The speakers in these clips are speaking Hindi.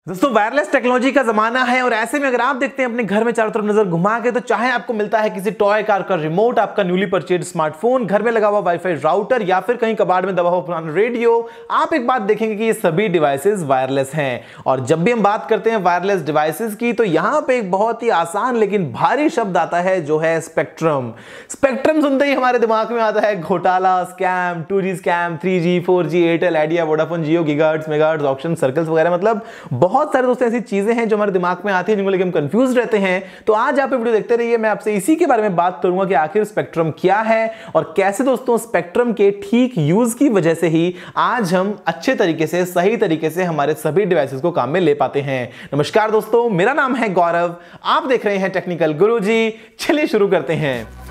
दोस्तों वायरलेस टेक्नोलॉजी का जमाना है और ऐसे में अगर आप देखते हैं अपने घर में चारों तरफ नजर घुमा के तो चाहे आपको मिलता है किसी टॉय कार का रिमोट, आपका न्यूली परचेज स्मार्टफोन, घर में लगा हुआ वाईफाई राउटर या फिर कहीं कबाड़ में दबा हुआ पुराना रेडियो, आप एक बात देखेंगे कि ये सभी डिवाइसेस वायरलेस हैं। और जब भी हम बात करते हैं वायरलेस डिवाइसेस की तो यहां पे एक बहुत ही आसान लेकिन भारी शब्द आता है जो है स्पेक्ट्रम। स्पेक्ट्रम सुनते ही हमारे दिमाग में आता है घोटाला, scam, 2G scam, 3G 4G, Airtel, Idea, Vodafone, Jio, gigahertz, megahertz, auction circles वगैरह, मतलब बहुत सारे दोस्तों ऐसी चीजें हैं जो हमारे दिमाग में आती हैं जिनको लेकर हम कंफ्यूज रहते हैं। तो आज आप वीडियो देखते रहिए, मैं आपसे इसी के बारे में बात करूंगा कि आखिर स्पेक्ट्रम क्या है और कैसे दोस्तों स्पेक्ट्रम के ठीक यूज की वजह से ही आज हम अच्छे तरीके से, सही तरीके से हमारे सभी डिवाइसेस को काम में ले पाते हैं। नमस्कार दोस्तों, मेरा नाम है गौरव, आप देख रहे हैं टेक्निकल गुरुजी। चलिए शुरू करते हैं।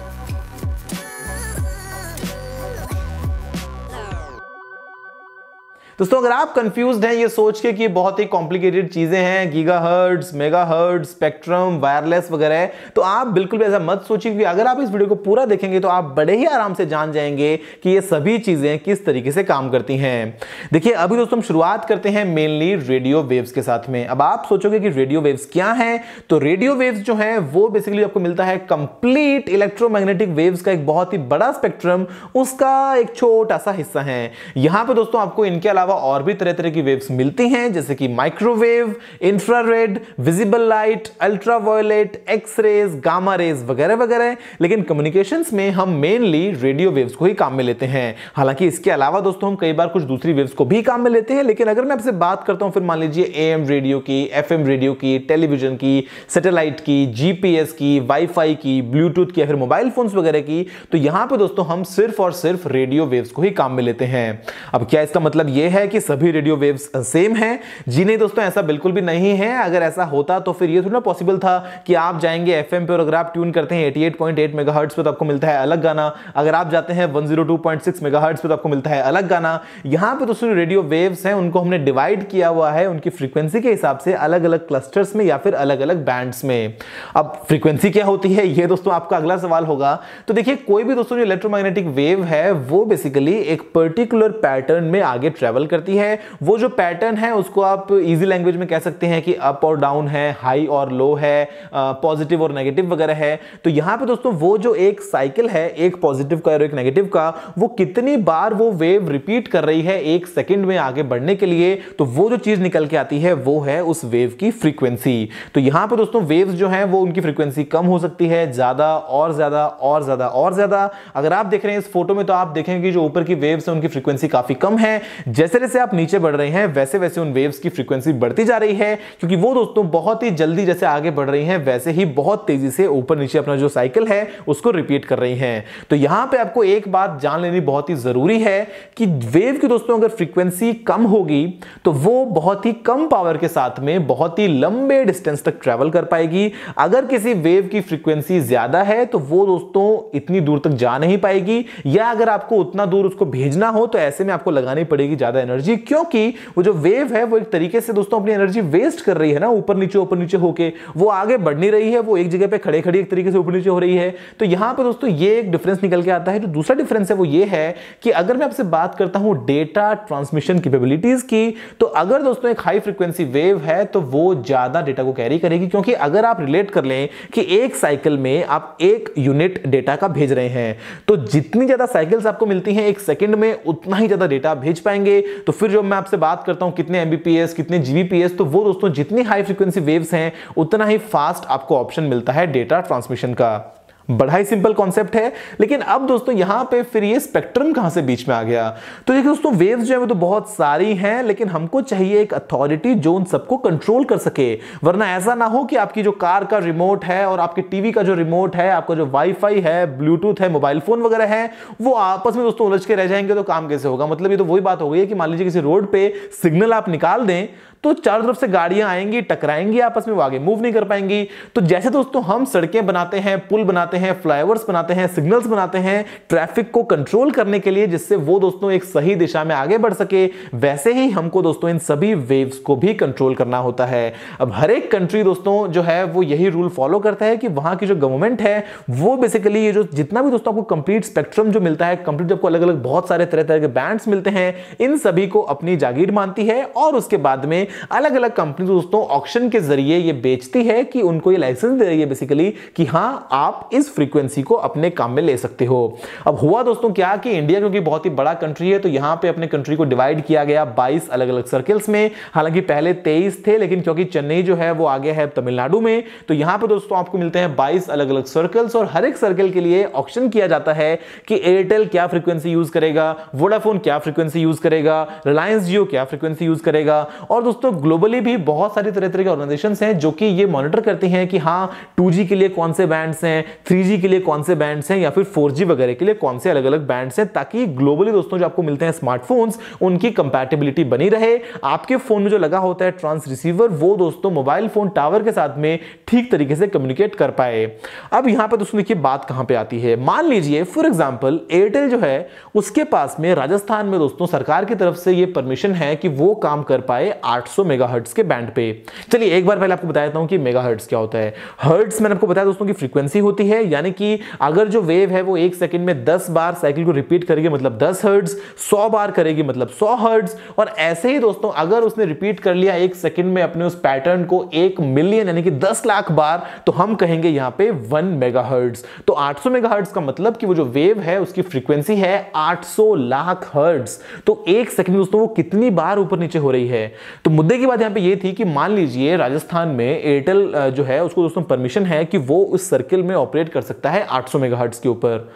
दोस्तों अगर आप कंफ्यूज्ड हैं ये सोच के कि बहुत ही कॉम्प्लिकेटेड चीजें हैं, गीगाहर्ट्ज, मेगाहर्ट्ज, स्पेक्ट्रम, वायरलेस वगैरह, तो आप बिल्कुल भी ऐसा मत सोचिए, क्योंकि अगर आप इस वीडियो को पूरा देखेंगे तो आप बड़े ही आराम से जान जाएंगे कि ये सभी चीजें किस तरीके से काम करती हैं। देखिए अभी दोस्तों हम शुरुआत करते हैं मेनली रेडियो वेव्स के साथ में। अब आप सोचोगे कि रेडियो वेव्स क्या है, तो रेडियो वेव्स जो है वो बेसिकली आपको मिलता है कंप्लीट इलेक्ट्रोमैग्नेटिक वेव्स का एक बहुत ही बड़ा स्पेक्ट्रम, उसका एक छोटा सा हिस्सा है। यहां पे दोस्तों आपको इनके अलावा और भी तरह तरह की वेव्स मिलती हैं, जैसे कि microwave, infrared, visible light, ultraviolet, X-rays, gamma rays वगैरह वगैरह। लेकिन कम्युनिकेशंस में हम मेनली रेडियो वेव्स को ही काम में लेते हैं। हालांकि इसके अलावा दोस्तों हम कई बार कुछ दूसरी वेव्स को भी काम में लेते हैं, लेकिन अगर मैं आपसे बात करता हूं फिर मान लीजिए एएम रेडियो की, एफएम रेडियो की, टेलीविजन की, सैटेलाइट की, जीपीएस की, वाईफाई की, ब्लूटूथ की या फिर मोबाइल फोन्स वगैरह की, तो यहां पे दोस्तों हम सिर्फ और सिर्फ रेडियो वेव्स को ही काम में लेते हैं। अब क्या इसका मतलब यह है कि सभी रेडियो वेव्स सेम हैं? जी नहीं दोस्तों, ऐसा बिल्कुल भी नहीं है। अगर ऐसा होता तो फिर ये थोड़ा पॉसिबल था कि आप जाएंगे एफएम पे और अगर आप ट्यून करते हैं 88.8 मेगाहर्ट्ज पे तो आपको मिलता है अलग गाना, अगर आप जाते हैं 102.6 मेगाहर्ट्ज पे तो आपको मिलता है अलग गाना। यहां पे दोस्तों रेडियो वेव्स हैं उनको हमने डिवाइड किया हुआ है उनकी फ्रीक्वेंसी के हिसाब से अलग अलग क्लस्टर्स में या फिर अलग अलग बैंड्स में। अब फ्रीक्वेंसी क्या होती है ये दोस्तों आपका अगला सवाल होगा। तो देखिए कोई भी दोस्तों जो इलेक्ट्रोमैग्नेटिक वेव है वो बेसिकली एक पर्टिकुलर पैटर्न में आगे ट्रेवल करती है। वो जो पैटर्न है उसको आप इजी लैंग्वेज में कह सकते हैं कि अप और डाउन है, हाई और लो है, पॉजिटिव और नेगेटिव वगैरह है। तो यहां पे दोस्तों वो जो एक साइकिल है, एक पॉजिटिव का और एक नेगेटिव का, वो कितनी बार वो वेव रिपीट कर रही है एक सेकंड में आगे बढ़ने के लिए, तो वो जो चीज निकल के आती है वो है उस वेव की फ्रीक्वेंसी। तो यहां पे दोस्तों वेव्स जो है वो उनकी फ्रीक्वेंसी कम हो सकती है, ज्यादा और ज्यादा और ज्यादा और ज्यादा। अगर आप देख रहे हैं इस फोटो में तो आप देखेंगे कि जो ऊपर की वेव्स है उनकी फ्रीक्वेंसी काफी कम है। जैसे जैसे आप नीचे बढ़ रहे हैं वैसे वैसे उन वेव्स की फ्रीक्वेंसी बढ़ती जा रही है, क्योंकि वो दोस्तों बहुत ही जल्दी जैसे आगे बढ़ रही हैं वैसे ही बहुत तेजी से ऊपर नीचे अपना जो साइकिल है उसको रिपीट कर रही हैं। तो यहां पे आपको एक बात जान लेनी बहुत ही जरूरी है कि वेव की दोस्तों अगर फ्रीक्वेंसी कम होगी तो वो बहुत ही कम पावर के साथ में बहुत ही लंबे डिस्टेंस तक ट्रेवल कर पाएगी। अगर किसी वेव की फ्रीक्वेंसी ज्यादा है तो वो दोस्तों इतनी दूर तक जा नहीं पाएगी, या अगर आपको उतना दूर उसको भेजना हो तो ऐसे में आपको लगानी पड़ेगी ज्यादा एनर्जी, क्योंकि वो जो वेव है वो एक तरीके से दोस्तों अपनी एनर्जी वेस्ट कर रही है ना, ऊपर नीचे होके वो आगे बढ़ नहीं रही है, वो एक जगह पे खड़े खड़ी एक तरीके से ऊपर नीचे हो रही है। तो यहां पे दोस्तों ये एक डिफरेंस निकल के आता है। जो दूसरा डिफरेंस है वो ये है कि अगर मैं आपसे बात करता हूं डेटा ट्रांसमिशन कैपेबिलिटीज की, तो अगर दोस्तों एक हाई फ्रीक्वेंसी वेव है तो वो ज्यादा डेटा को कैरी करेगी, क्योंकि अगर आप रिलेट कर लें कि एक साइकिल में आप एक यूनिट डेटा का भेज रहे हैं तो जितनी ज्यादा साइकिल्स आपको मिलती हैं एक सेकंड में उतना ही ज्यादा डेटा भेज पाएंगे। तो फिर जो मैं आपसे बात करता हूं कितने एमबीपीएस, कितने जीबीपीएस, तो वो दोस्तों जितनी हाई फ्रीक्वेंसी वेव्स हैं उतना ही फास्ट आपको ऑप्शन मिलता है डेटा ट्रांसमिशन का। बड़ा ही सिंपल कॉन्सेप्ट है। लेकिन अब दोस्तों यहां पे फिर ये स्पेक्ट्रम कहां से बीच में आ गया? तो देखिए दोस्तों वेव्स जो है वो तो बहुत सारी हैं, लेकिन हमको चाहिए एक अथॉरिटी जो उन सबको कंट्रोल कर सके, वरना ऐसा ना हो कि आपकी जो कार का रिमोट है और आपके टीवी का जो रिमोट है, आपका जो वाईफाई है, ब्लूटूथ है, मोबाइल फोन वगैरह है, वो आपस में दोस्तों उलझ के रह जाएंगे। तो काम कैसे होगा? मतलब ये तो वही बात हो गई है कि मान लीजिए किसी रोड पे सिग्नल आप निकाल दें तो चारों तरफ से गाड़ियां आएंगी, टकराएंगी आपस में, वो आगे मूव नहीं कर पाएंगी। तो जैसे दोस्तों हम सड़कें बनाते हैं, पुल बनाते बनाते हैं, फ्लाईओवर्स बनाते हैं, सिग्नल्स बनाते हैं ट्रैफिक को कंट्रोल करने के लिए, जिससे वो दोस्तों एक सही दिशा में आगे बढ़ सके, वैसे ही हमको दोस्तों इन सभी वेव्स को भी कंट्रोल करना होता है। अब हर एक कंट्री दोस्तों जो है वो यही रूल फॉलो करता है कि वहां की जो गवर्नमेंट है वो बेसिकली ये जो जितना भी दोस्तों आपको कंप्लीट स्पेक्ट्रम जो मिलता है, कंप्लीट आपको अलग अलग बहुत सारे तरह तरह के बैंड्स मिलते हैं, इन सभी को अपनी जागीर मानती है और उसके बाद में अलग अलग कंपनी दोस्तों ऑक्शन के जरिए ये बेचती है कि उनको ये लाइसेंस दे रही है बेसिकली कि हां आप इस फ्रीक्वेंसी को अपने काम में ले सकते हो। अब हुआ दोस्तों क्या कि इंडिया क्योंकि बहुत ही बड़ा कंट्री है तो यहां पे अपने कंट्री को डिवाइड किया गया 22 अलग अलग सर्कल्स में। हालांकि पहले 23 थे, लेकिन क्योंकि चेन्नई जो है वो आ गया है तमिलनाडु में, तो यहां पे दोस्तों आपको मिलते हैं 22 अलग अलग सर्कल्स और हर एक सर्कल के लिए ऑक्शन किया जाता है कि एयरटेल क्या फ्रीक्वेंसी यूज करेगा, वोडाफोन क्या फ्रीक्वेंसी यूज करेगा, रिलायंस जियो क्या फ्रीक्वेंसी यूज करेगा। और दोस्तों ग्लोबली भी बहुत सारी तरह तरह के ऑर्गेनाइजेशंस हैं जो कि ये मॉनिटर करती हैं कि हाँ 2G के लिए कौन से बैंड्स हैं, 3G के लिए कौन से बैंड्स हैं या फिर 4G वगैरह के लिए कौन से अलग अलग बैंड्स हैं, ताकि ग्लोबली दोस्तों जो आपको मिलते हैं स्मार्टफोन्स उनकी कंपैटिबिलिटी बनी रहे। आपके फोन में जो लगा होता है ट्रांस रिसीवर वो दोस्तों मोबाइल फोन टावर के साथ में ठीक तरीके से कम्युनिकेट कर पाए। अब यहां पे दोस्तों देखिए बात कहां पे आती है। मान लीजिए फॉर एग्जांपल एयरटेल जो है उसके पास में राजस्थान में दोस्तों सरकार की तरफ से ये परमिशन है कि वो काम कर पाए 800 मेगाहर्ट्ज के बैंड पे। चलिए एक बार पहले आपको बता देता हूं कि मेगाहर्ट्ज क्या होता है। हर्ट्ज मैंने आपको बताया दोस्तों की फ्रीक्वेंसी होती है, यानी कि अगर जो वेव है वो 1 सेकंड में 10 बार साइकिल को रिपीट करेगी मतलब 10 हर्ट्ज, 100 बार करेगी मतलब 100 हर्ट्ज, और ऐसे ही दोस्तों अगर उसने रिपीट कर लिया 1 सेकंड में अपने उस पैटर्न को 1 मिलियन यानी कि 10 लाख बार, तो हम कहेंगे यहां पे 1 मेगाहर्ट्ज। तो 800 मेगाहर्ट्ज का मतलब कि वो जो वेव है उसकी फ्रीक्वेंसी है 800 लाख हर्ट्ज। तो 1 सेकंड में दोस्तों वो कितनी बार ऊपर नीचे हो रही है। तो मुद्दे की बात यहां पे ये थी कि मान लीजिए राजस्थान में एयरटेल जो है उसको दोस्तों परमिशन है कि वो उस सर्किल में ऑपरेट कर सकता है 800 मेगाहर्ट्ज के ऊपर।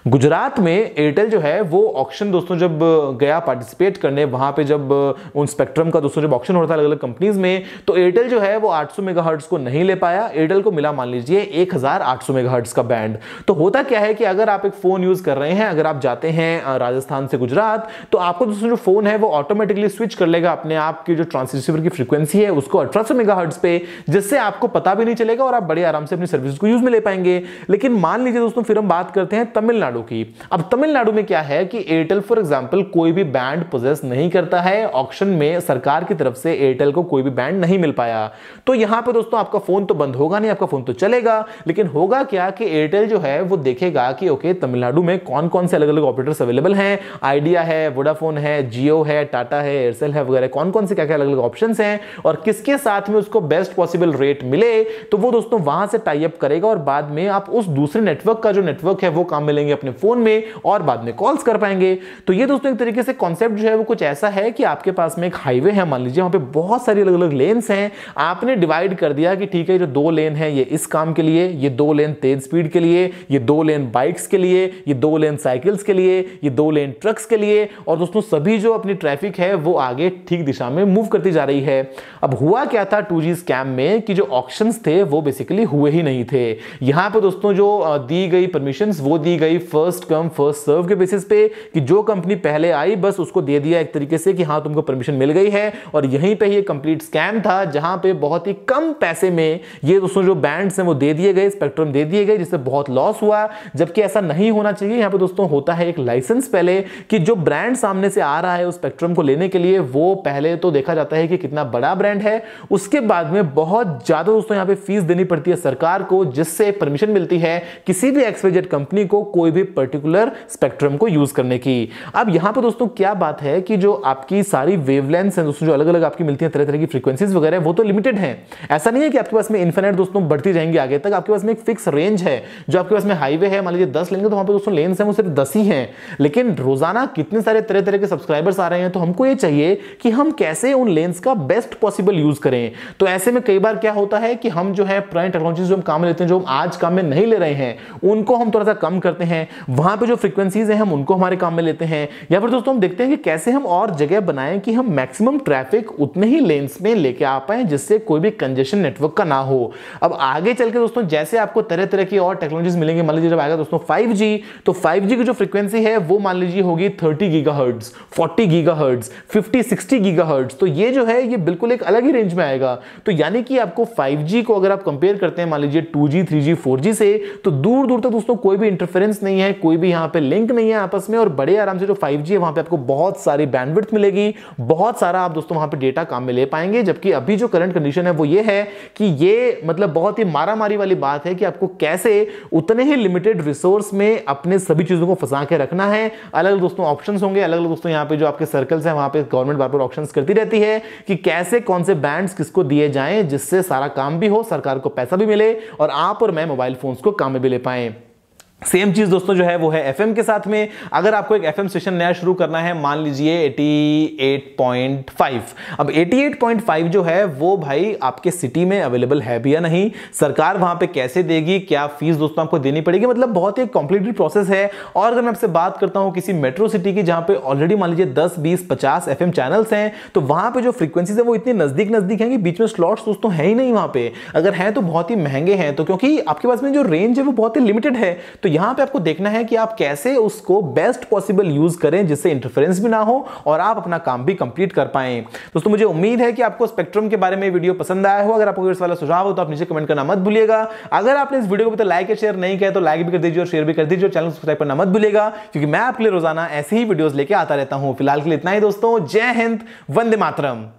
गुजरात में एयरटेल जो है वो ऑक्शन दोस्तों जब गया पार्टिसिपेट करने, वहां पे जब उन स्पेक्ट्रम का दोस्तों जब ऑक्शन हो रहा था अलग अलग कंपनीज में, तो एयरटेल जो है वो 800 मेगाहर्ट्ज को नहीं ले पाया। एयरटेल को मिला मान लीजिए 1800 मेगाहर्ट्ज का बैंड। तो होता क्या है कि अगर आप एक फोन यूज कर रहे हैं, अगर आप जाते हैं राजस्थान से गुजरात, तो आपको दोस्तों जो फोन है वो ऑटोमेटिकली स्विच कर लेगा अपने आप की जो ट्रांसरिसीवर की फ्रीक्वेंसी है उसको 1800 मेगाहर्ट्ज पे, जिससे आपको पता भी नहीं चलेगा और आप बड़े आराम से अपनी सर्विस को यूज में ले पाएंगे। लेकिन मान लीजिए दोस्तों फिर हम बात करते हैं तमिलनाडु की। अब तमिलनाडु में क्या है कि एयरटेल फॉर एग्जांपल कोई भी बैंड पोजेस नहीं करता है। ऑक्शन में सरकार की तरफ से एयरटेल को कोई भी बैंड नहीं मिल पाया। तो यहां पे दोस्तों आपका फोन तो बंद होगा नहीं, आपका फोन तो चलेगा, लेकिन होगा क्या कि एयरटेल जो है वो देखेगा कि ओके तमिलनाडु में कौन कौन से अलग अलग ऑपरेटर्स अवेलेबल हैं, आइडिया है, वोडाफोन है, जियो है, टाटा है, एयरसेल है वगैरह, कौन कौन से क्या क्या अलग अलग ऑप्शंस हैं और किसके साथ में उसको बेस्ट पॉसिबल रेट मिले, तो वो दोस्तों वहां से टाई अप करेगा और बाद में आप उस दूसरे नेटवर्क का जो नेटवर्क है वो काम में लेंगे अपने फोन में और बाद में कॉल्स कर पाएंगे। तो ये दोस्तों एक तरीके से कॉन्सेप्ट जो है वो कुछ ऐसा है कि आपके पास में एक हाईवे है, मान लीजिए वहां पे बहुत सारी अलग अलग लेन्स हैं, आपने डिवाइड कर दिया कि ठीक है जो 2 लेन है ये इस काम के लिए, ये 2 लेन तेज स्पीड के लिए, ये 2 लेन बाइक्स के लिए, ये 2 लेन साइकिल्स के लिए, ये 2 लेन ट्रक्स के लिए, और दोस्तों सभी जो अपनी ट्रैफिक है वो आगे ठीक दिशा में मूव करती जा रही है। अब हुआ क्या था 2G स्कैम में कि जो ऑक्शंस थे वो बेसिकली हुए ही नहीं थे। यहां पे दोस्तों जो दी गई परमिशंस वो दी गई फर्स्ट कम फर्स्ट सर्व के बेसिस पे कि जो कंपनी पहले आई बस उसको दे दिया एक तरीके से कि हां तुमको परमिशन मिल गई है। और यहीं पे ये कंप्लीट स्कैम था जहां पे बहुत ही कम पैसे में ये दोस्तों जो बैंड्स हैं वो दे दिए गए, स्पेक्ट्रम दे दिए गए, जिससे बहुत लॉस हुआ, जबकि ऐसा नहीं होना चाहिए। यहां पे दोस्तों होता है एक लाइसेंस पहले कि जो ब्रांड सामने से आ रहा है उस स्पेक्ट्रम को लेने के लिए वो पहले तो देखा जाता है कि कितना बड़ा ब्रांड है, उसके बाद में बहुत ज्यादा दोस्तों यहां पे फीस देनी पड़ती है सरकार को, जिससे परमिशन मिलती है किसी भी XYZ कंपनी को कोई भी पर्टिकुलर स्पेक्ट्रम को यूज करने की। अब यहां पर दोस्तों क्या बात है कि जो आपकी सारी वेवलेंथ्स हैं दोस्तों जो अलग अलग आपकी मिलती हैं तरह तरह की फ्रीक्वेंसीज वगैरह वो तो लिमिटेड हैं। ऐसा नहीं है कि आपके पास में इनफिनिट दोस्तों बढ़ती जाएंगी आगे तक, आपके पास में एक फिक्स रेंज है। जो आपके पास में हाईवे है मान लीजिए 10 लेंगे तो वहां पे दोस्तों लेन्स हैं वो सिर्फ 10 ही हैं, लेकिन रोजाना कितने सारे तरह तरह के सब्सक्राइबर्स आ रहे हैं, तो हमको ये चाहिए कि हम कैसे उन लेन्स का बेस्ट पॉसिबल यूज करें। तो ऐसे में कई बार क्या होता है कि हम जो है पुरानी टेक्नोलॉजी जो हम काम में लेते हैं, जो हम आज काम में नहीं ले रहे हैं, उनको हम थोड़ा सा कम करते हैं, वहां पे जो फ्रीक्वेंसीज हैं हम उनको हमारे काम में लेते हैं, या फिर दोस्तों हम देखते हैं कि कैसे हम और जगह बनाएं कि हम मैक्सिमम ट्रैफिक उतने ही लेन्स में लेके आ पाए जिससे कोई भी कंजेशन नेटवर्क का ना हो। अब आगे चल के दोस्तों जैसे आपको तरह तरह की और टेक्नोलॉजीज मिलेंगे, मान लीजिए जब आएगा दोस्तों 5G, तो 5G की जो फ्रीक्वेंसी है वो मान लीजिए होगी 30 गीगाहर्ट्ज, 40 गीगाहर्ट्ज, 50, 60 गीगाहर्ट्ज। तो ये जो है ये बिल्कुल एक अलग ही रेंज में आएगा। तो यानी कि आपको 5G को अगर आप कंपेयर करते हैं मान लीजिए 2G, 3G, 4G से, तो दूर दूर तक दोस्तों कोई भी इंटरफेरेंस नहीं है, कोई भी यहां पे लिंक नहीं है आपस में, और बड़े आराम से जो 5G है वहां पे आपको बहुत सारी बैंडविड्थ मिलेगी, बहुत सारा आप दोस्तों वहां पे डेटा काम में ले पाएंगे। जबकि अभी जो करंट कंडीशन है वो ये है कि ये मतलब बहुत ही मारामारी वाली बात है कि आपको कैसे उतने ही लिमिटेड रिसोर्स में अपने सभी चीजों को फंसा के रखना है। अलग अलग दोस्तों ऑप्शंस होंगे, अलग अलग दोस्तों यहां पे जो आपके सर्कल्स हैं वहां पे गवर्नमेंट बार बार ऑप्शंस करती रहती है कि कैसे कौन से बैंड्स किसको दिए जाएं जिससे सारा काम भी हो, सरकार को पैसा भी मिले और आप और मैं मोबाइल फोन्स को काम में भी ले पाएं। सेम चीज दोस्तों जो है वो है एफएम के साथ में। अगर आपको एक एफएम स्टेशन नया शुरू करना है, मान लीजिए 88.5, अब 88.5 जो है वो भाई आपके सिटी में अवेलेबल है भी या नहीं, सरकार वहां पे कैसे देगी, क्या फीस दोस्तों आपको देनी पड़ेगी, मतलब बहुत ही कॉम्प्लिकेटेड प्रोसेस है। और अगर मैं आपसे बात करता हूं किसी मेट्रो सिटी की जहां पे ऑलरेडी मान लीजिए 10, 20, 50 एफएम चैनल्स हैं, तो वहां पे जो फ्रीक्वेंसीज है वो इतनी नजदीक नजदीक है कि बीच में स्लॉट्स दोस्तों है ही नहीं वहां पे, अगर है तो बहुत ही महंगे हैं। तो क्योंकि आपके पास में जो रेंज है वो बहुत ही लिमिटेड है, तो यहां पे आपको देखना है कि आप कैसे उसको बेस्ट पॉसिबल यूज करें जिससे इंटरफेरेंस भी ना हो और आप अपना काम भी कंप्लीट कर पाएं। दोस्तों मुझे उम्मीद है कि आपको स्पेक्ट्रम के बारे में वीडियो पसंद आया हो। अगर आपको इस वाला सुझाव हो तो आप नीचे कमेंट करना मत भूलिएगा। अगर आपने इस वीडियो को तो लाइक या शेयर नहीं किया तो लाइक भी कर दीजिए और शेयर भी कर दीजिए और चैनल को सब्सक्राइब करना मत भूलिएगा, क्योंकि मैं आपके लिए रोजाना ऐसे ही वीडियोस लेके आता रहता हूं। फिलहाल के लिए इतना ही दोस्तों, जय हिंद, वंदे मातरम।